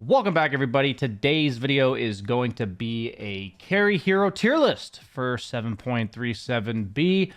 Welcome back, everybody. Today's video is going to be a carry hero tier list for 7.37B,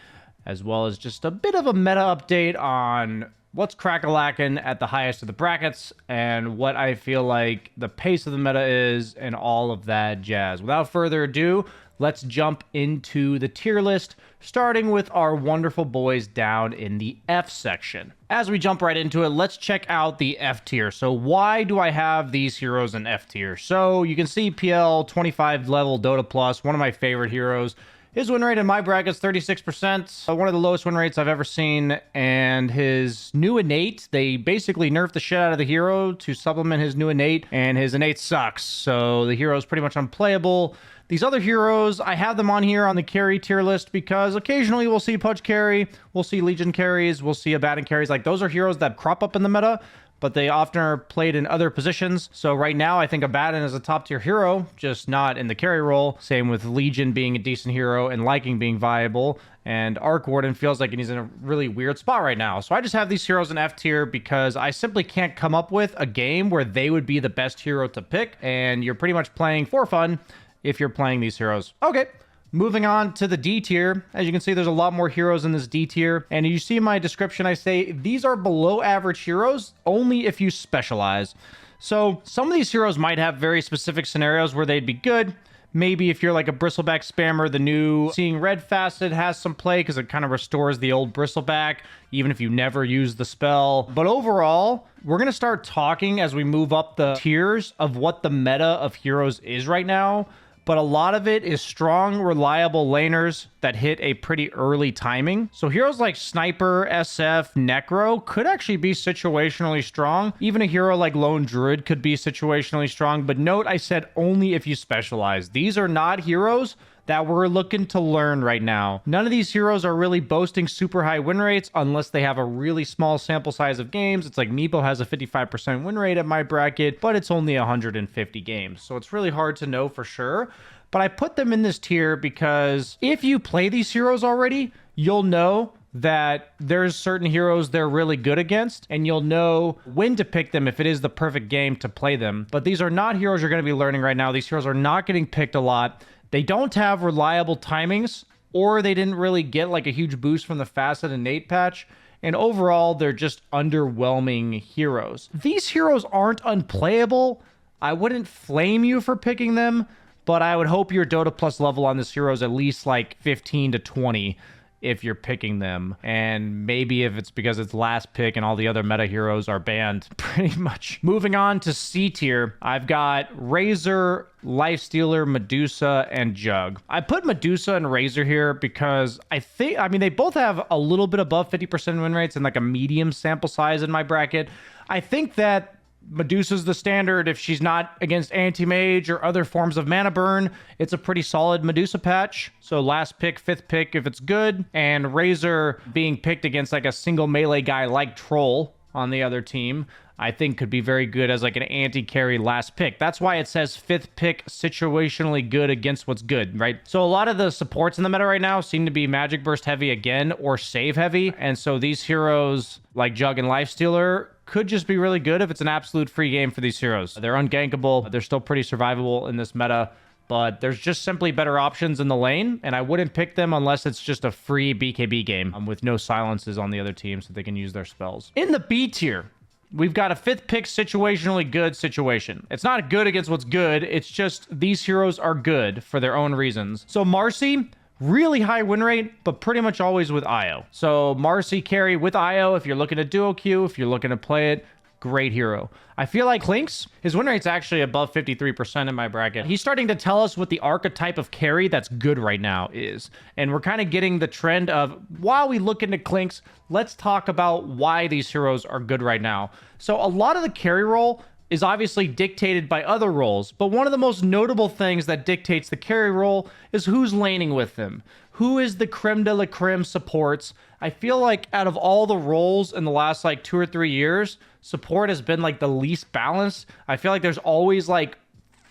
as well as just a bit of a meta update on what's crack-a-lackin' at the highest of the brackets and what I feel like the pace of the meta is and all of that jazz. Without further ado, let's jump into the tier list, starting with our wonderful boys down in the F section. As we jump right into it, let's check out the F tier. So why do I have these heroes in F tier? So you can see PL 25 level Dota Plus, one of my favorite heroes. His win rate in my bracket is 36%, one of the lowest win rates I've ever seen, and his new innate, they basically nerfed the shit out of the hero to supplement his new innate, and his innate sucks, so the hero is pretty much unplayable. These other heroes, I have them on here on the carry tier list because occasionally we'll see Pudge carry, we'll see Legion carries, we'll see Abaddon carries. Like, those are heroes that crop up in the meta, but they often are played in other positions. So right now, I think Abaddon is a top tier hero, just not in the carry role. Same with Legion being a decent hero and Liking being viable. And Arc Warden feels like he's in a really weird spot right now. So I just have these heroes in F tier because I simply can't come up with a game where they would be the best hero to pick. And you're pretty much playing for fun if you're playing these heroes. Okay. Moving on to the D tier. As you can see, there's a lot more heroes in this D tier. And you see in my description, I say these are below average heroes only if you specialize. So some of these heroes might have very specific scenarios where they'd be good. Maybe if you're like a Bristleback spammer, the new Seeing Red Facet has some play because it kind of restores the old Bristleback, even if you never use the spell. But overall, we're going to start talking as we move up the tiers of what the meta of heroes is right now. But a lot of it is strong, reliable laners that hit a pretty early timing. So heroes like Sniper, SF, Necro could actually be situationally strong. Even a hero like Lone Druid could be situationally strong. But note, I said only if you specialize. These are not heroes that we're looking to learn right now. None of these heroes are really boasting super high win rates unless they have a really small sample size of games. It's like Meepo has a 55% win rate at my bracket, but it's only 150 games. So it's really hard to know for sure. But I put them in this tier because if you play these heroes already, you'll know that there's certain heroes they're really good against, and you'll know when to pick them if it is the perfect game to play them. But these are not heroes you're going to be learning right now. These heroes are not getting picked a lot. They don't have reliable timings, or they didn't really get like a huge boost from the Facet Innate patch. And overall, they're just underwhelming heroes. These heroes aren't unplayable. I wouldn't flame you for picking them, but I would hope your Dota Plus level on this hero is at least like 15 to 20 if you're picking them. And maybe if it's because it's last pick and all the other meta heroes are banned, pretty much. Moving on to C tier, I've got Razor, Lifestealer, Medusa, and Jug. I put Medusa and Razor here because I mean, they both have a little bit above 50% win rates and like a medium sample size in my bracket. I think that Medusa's the standard. If she's not against anti-mage or other forms of mana burn, it's a pretty solid Medusa patch. So last pick, fifth pick if it's good. And Razor being picked against like a single melee guy like Troll on the other team, I think could be very good as like an anti-carry last pick. That's why it says fifth pick, situationally good against what's good, right? So a lot of the supports in the meta right now seem to be Magic Burst heavy again or save heavy. And so these heroes like Jug and Lifestealer could just be really good if it's an absolute free game for these heroes. They're ungankable. They're still pretty survivable in this meta, but there's just simply better options in the lane, and I wouldn't pick them unless it's just a free BKB game with no silences on the other team so they can use their spells. In the B tier, we've got a fifth pick situationally good situation. It's not good against what's good. It's just these heroes are good for their own reasons. So Marcy, really high win rate, but pretty much always with IO. So Marcy carry with IO if you're looking to duo queue, if you're looking to play it, great hero. I feel like Clinks, his win rate's actually above 53% in my bracket. He's starting to tell us what the archetype of carry that's good right now is. And we're kind of getting the trend of, while we look into Clinks, let's talk about why these heroes are good right now. So a lot of the carry role is obviously dictated by other roles, but one of the most notable things that dictates the carry role is who's laning with them. Who is the creme de la creme supports? I feel like out of all the roles in the last like 2 or 3 years, support has been like the least balanced. I feel like there's always like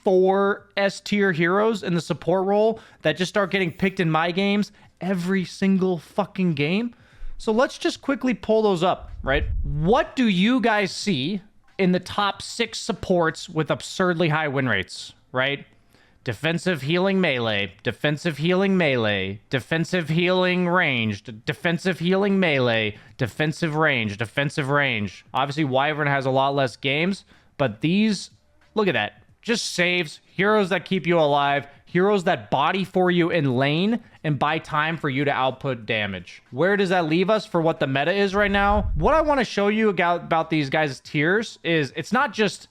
4 S tier heroes in the support role that just start getting picked in my games every single fucking game. So let's just quickly pull those up, right? What do you guys see in the top 6 supports with absurdly high win rates, right? Defensive healing melee, defensive healing melee, defensive healing ranged, defensive healing melee, defensive range, defensive range. Obviously, Wyvern has a lot less games, but these, look at that. Just saves, heroes that keep you alive, heroes that body for you in lane and buy time for you to output damage. Where does that leave us for what the meta is right now? What I want to show you about these guys' tiers is it's not just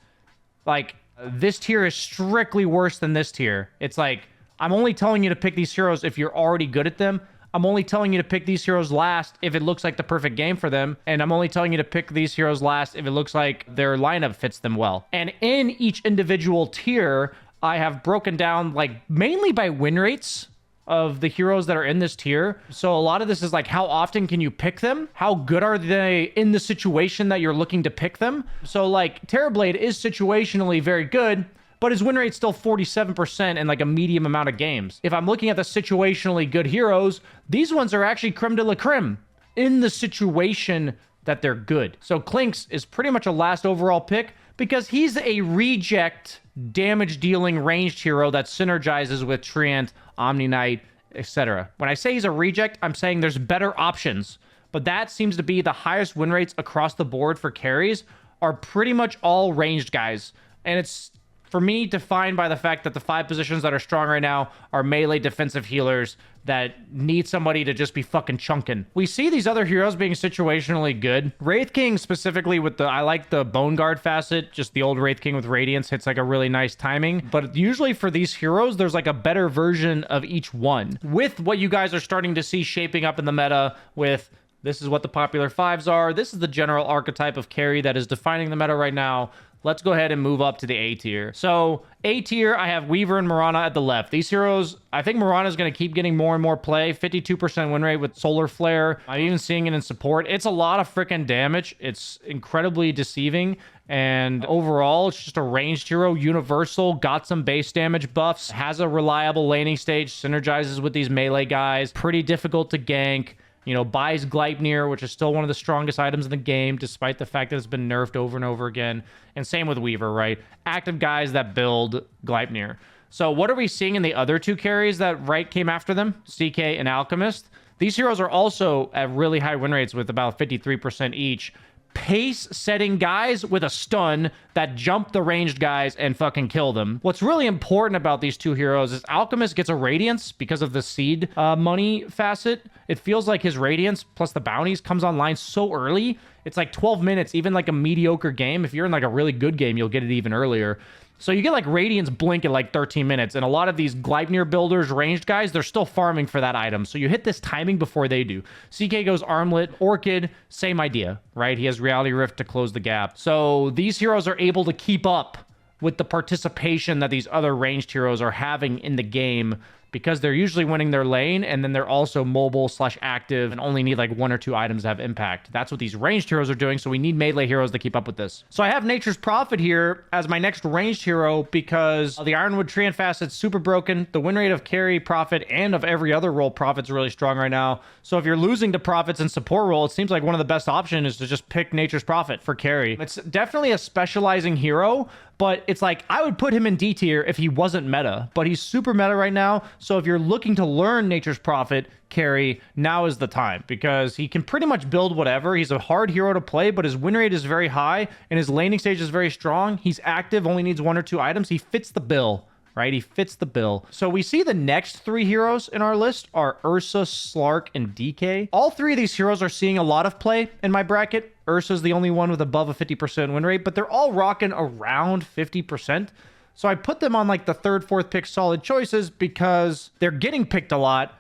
like this tier is strictly worse than this tier. It's like, I'm only telling you to pick these heroes if you're already good at them. I'm only telling you to pick these heroes last if it looks like the perfect game for them. And I'm only telling you to pick these heroes last if it looks like their lineup fits them well. And in each individual tier, I have broken down like mainly by win rates of the heroes that are in this tier. So a lot of this is like, how often can you pick them? How good are they in the situation that you're looking to pick them? So like Terrorblade is situationally very good, but his win rate's still 47% in like a medium amount of games. If I'm looking at the situationally good heroes, these ones are actually creme de la creme in the situation that they're good. So Clinks is pretty much a last overall pick because he's a reject damage dealing ranged hero that synergizes with Treant, Omni Knight, etc. When I say he's a reject, I'm saying there's better options, but that seems to be the highest win rates across the board for carries are pretty much all ranged guys. And it's, for me, defined by the fact that the 5 positions that are strong right now are melee defensive healers that need somebody to just be fucking chunking. We see these other heroes being situationally good. Wraith King specifically with the, I like the Bone Guard facet, just the old Wraith King with Radiance hits like a really nice timing. But usually for these heroes, there's like a better version of each one. With what you guys are starting to see shaping up in the meta with, this is what the popular 5s are, this is the general archetype of carry that is defining the meta right now. Let's go ahead and move up to the A tier. So A tier, I have Weaver and Mirana at the left. These heroes, I think Mirana is going to keep getting more and more play. 52% win rate with Solar Flare. I'm even seeing it in support. It's a lot of freaking damage. It's incredibly deceiving. And overall, it's just a ranged hero, universal, got some base damage buffs, has a reliable laning stage, synergizes with these melee guys, pretty difficult to gank. You know, buys Gleipnir, which is still one of the strongest items in the game, despite the fact that it's been nerfed over and over again. And same with Weaver, right? Active guys that build Gleipnir. So what are we seeing in the other 2 carries that came after them? CK and Alchemist. These heroes are also at really high win rates with about 53% each. Pace setting guys with a stun that jump the ranged guys and fucking kill them. What's really important about these 2 heroes is Alchemist gets a Radiance because of the seed money facet. It feels like his Radiance plus the bounties comes online so early. It's like 12 minutes, even like a mediocre game. If you're in like a really good game, you'll get it even earlier. So you get like Radiance blink at like 13 minutes. And a lot of these Gleipnir builders, ranged guys, they're still farming for that item. So you hit this timing before they do. CK goes Armlet. Orchid, same idea, right? He has Reality Rift to close the gap. So these heroes are able to keep up with the participation that these other ranged heroes are having in the game because they're usually winning their lane, and then they're also mobile / active and only need like 1 or 2 items to have impact. That's what these ranged heroes are doing, so we need melee heroes to keep up with this. So I have Nature's Prophet here as my next ranged hero because the Ironwood Treant facet's super broken. The win rate of carry, Prophet, and of every other role, Prophet's really strong right now. So if you're losing to Prophets in support role, it seems like one of the best options is to just pick Nature's Prophet for carry. It's definitely a specializing hero, but it's like, I would put him in D tier if he wasn't meta, but he's super meta right now. So if you're looking to learn Nature's Prophet carry, now is the time because he can pretty much build whatever. He's a hard hero to play, but his win rate is very high and his laning stage is very strong. He's active, only needs 1 or 2 items. He fits the bill, right? He fits the bill. So we see the next 3 heroes in our list are Ursa, Slark, and DK. All 3 of these heroes are seeing a lot of play in my bracket. Ursa's the only one with above a 50% win rate, but they're all rocking around 50%. So I put them on like the 3rd, 4th pick solid choices because they're getting picked a lot.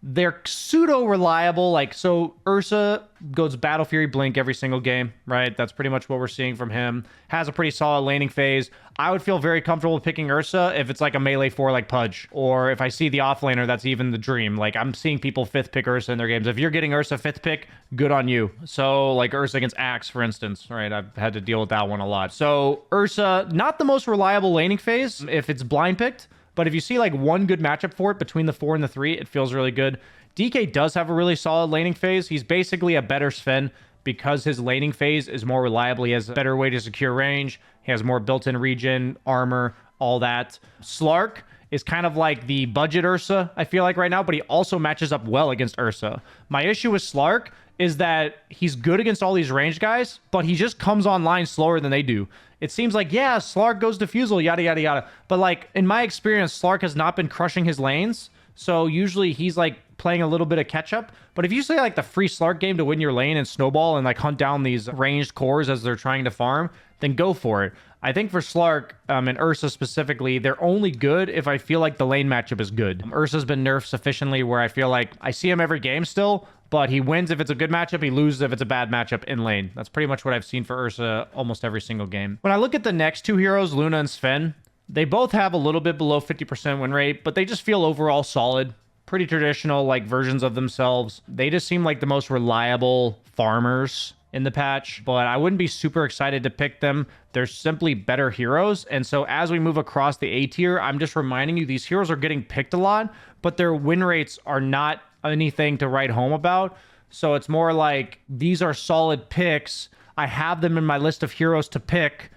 They're pseudo reliable. Like, so Ursa goes Battle Fury Blink every single game, right? That's pretty much what we're seeing from him. Has a pretty solid laning phase. I would feel very comfortable with picking Ursa if it's like a melee 4 like Pudge, or if I see the offlaner, that's even the dream. Like, I'm seeing people 5th pick Ursa in their games. If you're getting Ursa 5th pick, good on you. So like Ursa against Axe, for instance, right? I've had to deal with that one a lot. So Ursa, not the most reliable laning phase if it's blind picked, but if you see like one good matchup for it between the 4 and the 3, it feels really good. DK does have a really solid laning phase. He's basically a better Sven, because his laning phase is more reliable. He has a better way to secure range. He has more built-in regen, armor, all that. Slark is kind of like the budget Ursa, I feel like right now, but he also matches up well against Ursa. My issue with Slark is that he's good against all these ranged guys, but he just comes online slower than they do. It seems like, yeah, Slark goes defusal, yada, yada, yada. But like, in my experience, Slark has not been crushing his lanes. So usually he's like playing a little bit of catch up. But if you say like the free Slark game to win your lane and snowball and like hunt down these ranged cores as they're trying to farm, then go for it. I think for Slark and Ursa specifically, they're only good if I feel like the lane matchup is good. Ursa's been nerfed sufficiently where I feel like I see him every game still, but he wins if it's a good matchup, he loses if it's a bad matchup in lane. That's pretty much what I've seen for Ursa almost every single game. When I look at the next two heroes, Luna and Sven, they both have a little bit below 50% win rate, but they just feel overall solid. Pretty traditional, like, versions of themselves. They just seem like the most reliable farmers in the patch, but I wouldn't be super excited to pick them. They're simply better heroes. And so as we move across the A tier, I'm just reminding you these heroes are getting picked a lot, but their win rates are not anything to write home about. So it's more like these are solid picks. I have them in my list of heroes to pick,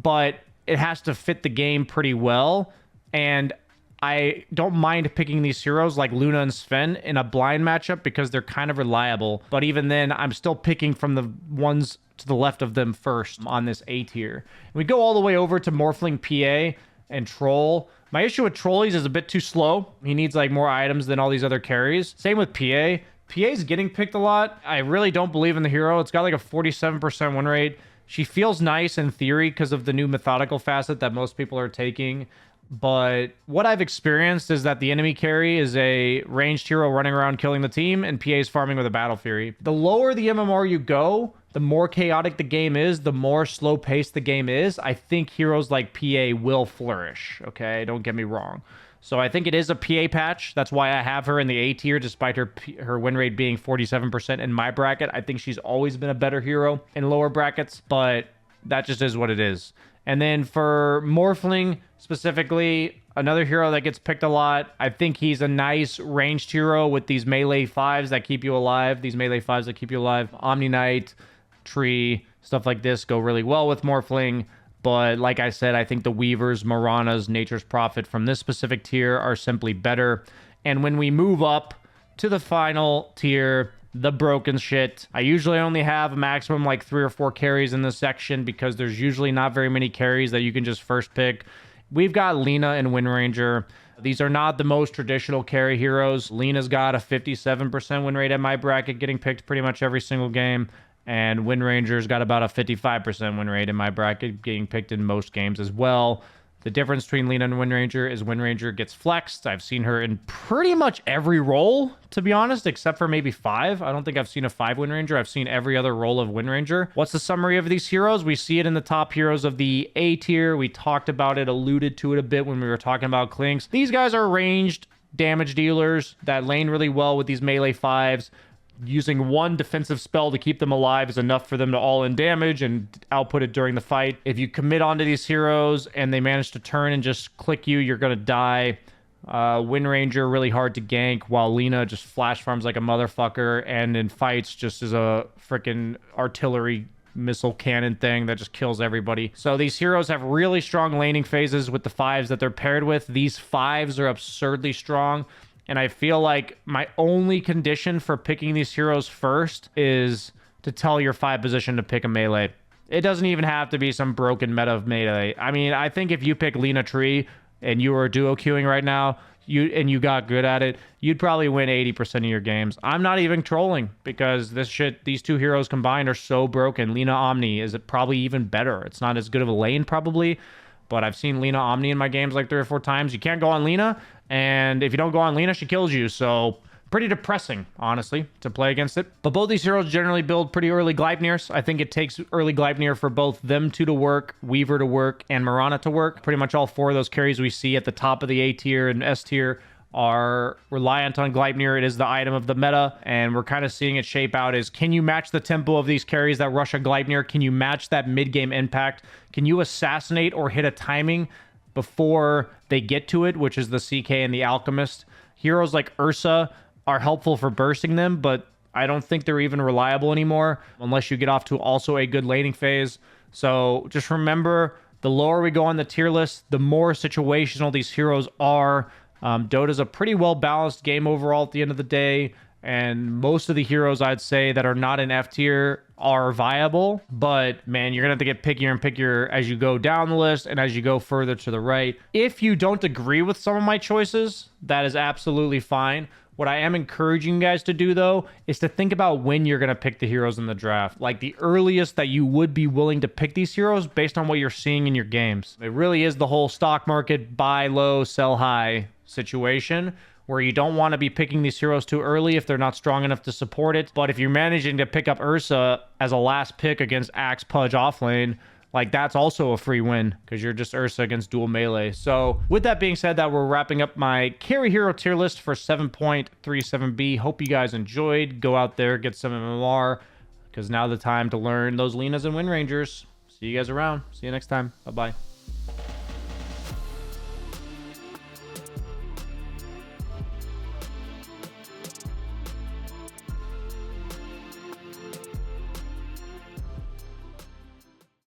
but it has to fit the game pretty well. And I don't mind picking these heroes like Luna and Sven in a blind matchup because they're kind of reliable. But even then, I'm still picking from the ones to the left of them first on this A tier. We go all the way over to Morphling PA and Troll. My issue with Trollies is a bit too slow. He needs like more items than all these other carries. Same with PA. PA's getting picked a lot. I really don't believe in the hero. It's got like a 47% win rate. She feels nice in theory because of the new methodical facet that most people are taking. But what I've experienced is that the enemy carry is a ranged hero running around killing the team, and PA is farming with a battle fury. The lower the MMR you go, the more chaotic the game is, the more slow-paced the game is. I think heroes like PA will flourish, okay? Don't get me wrong. So I think it is a PA patch. That's why I have her in the A tier, despite her win rate being 47% in my bracket. I think she's always been a better hero in lower brackets, but that just is what it is. And then for Morphling, specifically, another hero that gets picked a lot. I think he's a nice ranged hero with these melee 5s that keep you alive. These melee 5s that keep you alive. Omni Knight, Tree, stuff like this go really well with Morphling. But like I said, I think the Weavers, Maranas, Nature's Prophet from this specific tier are simply better. And when we move up to the final tier, the broken shit, I usually only have a maximum like 3 or 4 carries in this section because there's usually not very many carries that you can just first pick. We've got Lina and Windranger. These are not the most traditional carry heroes. Lina's got a 57% win rate at my bracket, getting picked pretty much every single game. And Windranger's got about a 55% win rate in my bracket, getting picked in most games as well. The difference between Lina and Windranger is Windranger gets flexed. I've seen her in pretty much every role, to be honest, except for maybe 5. I don't think I've seen a 5 Windranger. I've seen every other role of Windranger. What's the summary of these heroes? We see it in the top heroes of the A tier. We talked about it, alluded to it a bit when we were talking about Clinks. These guys are ranged damage dealers that lane really well with these melee 5s. Using one defensive spell to keep them alive is enough for them to all in damage and output it during the fight. If you commit onto these heroes and they manage to turn and just click you, you're going to die. Windranger, really hard to gank, while Lina just flash farms like a motherfucker and in fights just is a freaking artillery missile cannon thing that just kills everybody. So these heroes have really strong laning phases with the 5s that they're paired with. These 5s are absurdly strong. And I feel like my only condition for picking these heroes first is to tell your 5 position to pick a melee. It doesn't even have to be some broken meta of melee. I mean, I think if you pick Lina Tree and you were duo queuing right now, you got good at it, you'd probably win 80% of your games. I'm not even trolling because these two heroes combined are so broken. Lina Omni is probably even better. It's not as good of a lane probably, but I've seen Lina Omni in my games like 3 or 4 times. You can't go on Lina, and if you don't go on Lina, she kills you. So pretty depressing, honestly, to play against it. But both these heroes generally build pretty early Gleipnirs. I think it takes early Gleipnir for both them two to work, Weaver to work, and Marana to work. Pretty much all 4 of those carries we see at the top of the A tier and S tier are reliant on Gleipnir. It is the item of the meta, and we're kind of seeing it shape out as, can you match the tempo of these carries that rush a Gleipnir? Can you match that mid-game impact? Can you assassinate or hit a timing before they get to it, which is the CK and the Alchemist? Heroes like Ursa are helpful for bursting them, but I don't think they're even reliable anymore unless you get off to also a good laning phase. So just remember, the lower we go on the tier list, the more situational these heroes are. Dota's a pretty well-balanced game overall at the end of the day, and most of the heroes I'd say that are not in F tier are viable, but man, you're gonna have to get pickier and pickier as you go down the list and as you go further to the right. If you don't agree with some of my choices, that is absolutely fine. What I am encouraging you guys to do, though, is to think about when you're going to pick the heroes in the draft. Like the earliest that you would be willing to pick these heroes based on what you're seeing in your games. It really is the whole stock market buy low, sell high situation where you don't want to be picking these heroes too early if they're not strong enough to support it. But if you're managing to pick up Ursa as a last pick against Axe Pudge offlane, like that's also a free win because you're just Ursa against dual melee. So with that being said, that we're wrapping up my carry hero tier list for 7.37B. Hope you guys enjoyed. Go out there, get some MMR because now the time to learn those Lenas and Wind Rangers. See you guys around. See you next time. Bye-bye.